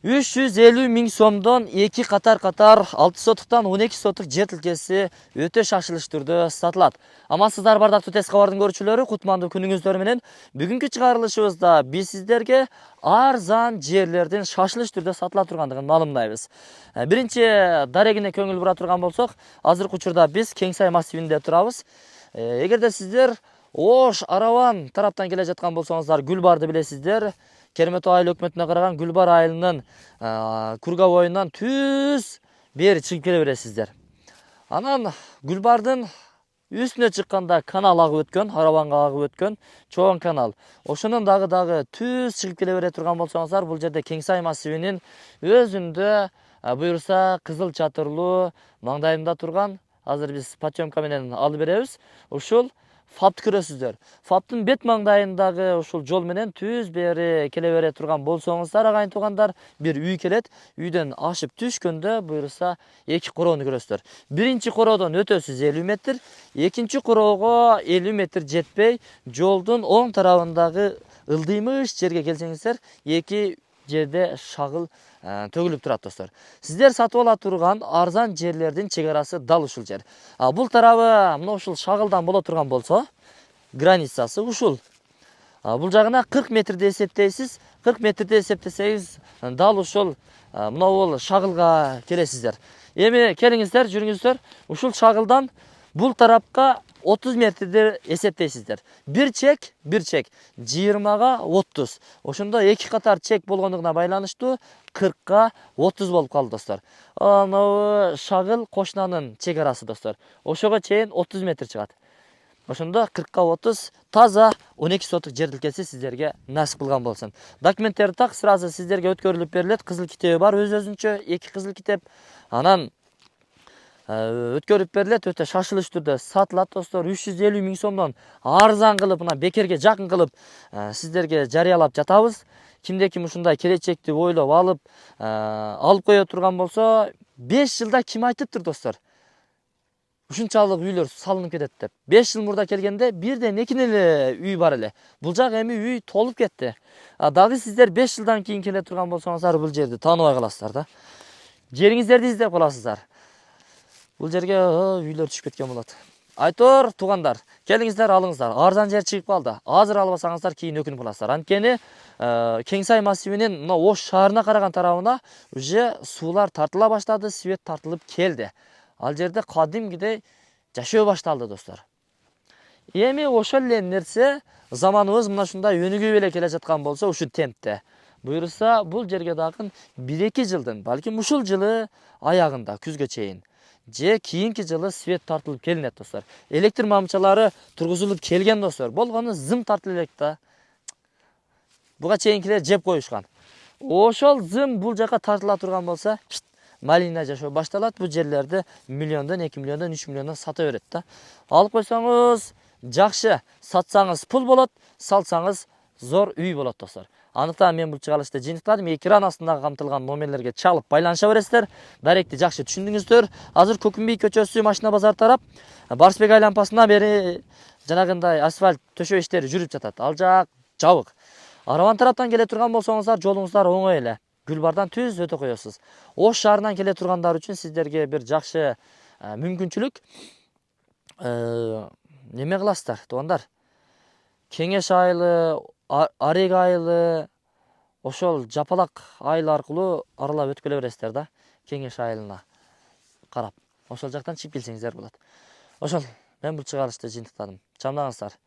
350 миң сомдон 2 катар 6 сотуктан 12 сотук жер тилкеси өтө шашылыш түрдө сатылат. Амансыздар бардактуу тез кабардын көрүүчүлөрү, кутмандуу күнүңүздөр менен. Бүгүнкү чыгарылышыбызда биз сиздерге арзан жерлердин шашылыш түрдө сатыла тургандыгын маалымдайбыз. Биринчи дарегине көңүл бура турган болсок, азыркы учурда биз Кеңсай массивинде турабыз. Эгерде сиздер Ош Араван тараптан келе жаткан болсоңуздар, Гүлбарды билесиздер. Кермето айыл өкмөтүнө караган Гүлбар айылынын Курга боюнан түз бери чыгып келе бересиздер. Анан Гүлбардын үстүнө чыкканда канал агып өткөн, Араванга агып өткөн чоң канал. Ошонун дагы түз чыгып келе бере турган болсоңуздар, бул жерде Кеңсай массивинин өзүндө буюрса кызыл чатырлуу маңдайында турган, азыр биз подсъемка менен алып беребиз. Ушул фапты көрөсүздөр. Фаптын бет маңдайындагы ушул жол менен түз бери келе бере турган болсоңуздар, агайын туугандар, бир үй келет. Үйдөн ашып түшкөндө буюрса эки короону көрөсүздөр. Биринчи короодон өтөсүз 50 метр, экинчи короого 50 метр жетпей, жолдун оң тарабындагы ылдыймыш жерге келсеңиздер, эки жерде шагыл төгүлүп турат достор. Сиздер сатып ала турган арзан жерлердин чегарасы дал ушул жер. Бул тарабы мына ушул шагылдан боло турган болсо, границасы ушул. Бул жагына 40 метрде эсептейсиз. 40 метрде эсептесеңиз, дал ушул мына бул шагылга келесиздер. Эми келиңиздер, жүрүңүздөр. Ушул шагылдан бул тарапка 30 метрде эсептейсиздер. Бир чек 20га 30. Ошондо эки катар чек болгондугуна байланыштуу 40га 30 болуп калды достор. Анау шагыл кошунанын чегарасы достор. Ошого чейин 30 метр чыгат. Ошондо 40га 30 таза 12 сотук жер тилкеси сиздерге насип кылган болсун. Документтерди так сразу сиздерге өткөрүлүп берилет. Кызыл китеби бар, өз-өзүнчө 2 кызыл китеп. Анан өткөрүп берилет, өтө шашылыш түрдө сатылат достор. 350 миң сомдон арзан кылып, мына бекерге жакын кылып сиздерге жарыялап жатабыз. Кимде ким ушундай келечекти ойлоп алып кое турган болсо, 5 жылда ким айтыптыр достор? Ушунчалык үйлөр салынып кетет деп. 5 жыл мурда келгенде бирден экин эле үй бар эле. Бул жак эми үй толуп кетти. Дагы сиздер 5 жылдан кийин келе турган болсоңуздар, бул жерди тааныбай каласыздар да. Жериңиздерди издеп каласыздар. Бул жерге үйлөр түшүп кеткен болот. Айтор туугандар, келиңиздер, алыңыздар. Арзан жер чыгып калды. Азыр албасаңыздар кийин өкүнүп каласыздар. Анткени Кеңсай массивинин мына Ош шаарына караган тарабына уже суулар тартыла баштады, свет тартылып келди. Ал жерде кадимгидей жашоо башталды достор. Эми ошол эле нерсе заманыбыз мына ушундай өнүгүп эле келе жаткан болсо, ушул темпте буюрса, бул жерге дагы 1-2 жылдын, балким ушул жылы аягында күзгө чейин же кийинки жылы свет тартылып келинет достор. Электр мамчалары тургузулуп келген достор. Болгону зым тартылып элек да. Буга чейинкилер жеп коюшкан. Ошол зым бул жака тартыла турган болсо, малина жашоо башталат. Бул жерлерди миллиондон, 2 миллиондон, 3 миллиондон сата берет да. Алып койсоңуз жакшы, сатсаңыз пул болот, салсаңыз зор үй болот достор. Андыктан мен бул чыгарылышты жыйынтыкладым. Экран астында камтылган номерлерге чалып байланыша бересиздер. Даректи жакшы түшүндүңүздөр. Азыр Көкүмбей көчөсү машина базар тарап, Барсбек айланпасынан бери жанагындай асфальт төшөө иштери жүрүп жатат. Ал жак жабык. Араван тараптан келе турган болсоңуздар, жолуңуздар оңой эле. Гүлбардан түз өтө коесуз. Ош шаарынан келе тургандар үчүн сиздерге бир жакшы мүмкүнчүлүк. Неме кыласыздар, туугандар? Кеңеш айылы, Арег айылы, ошол жапалак айыл аркылуу аралап өтүп келе бересиздер да, Кеңеш айылына карап. Ошол жактан чыгып келсеңиздер болот. Ошол, мен бул чыгарылышты жыйынтыктадым. Чамдаңыздар.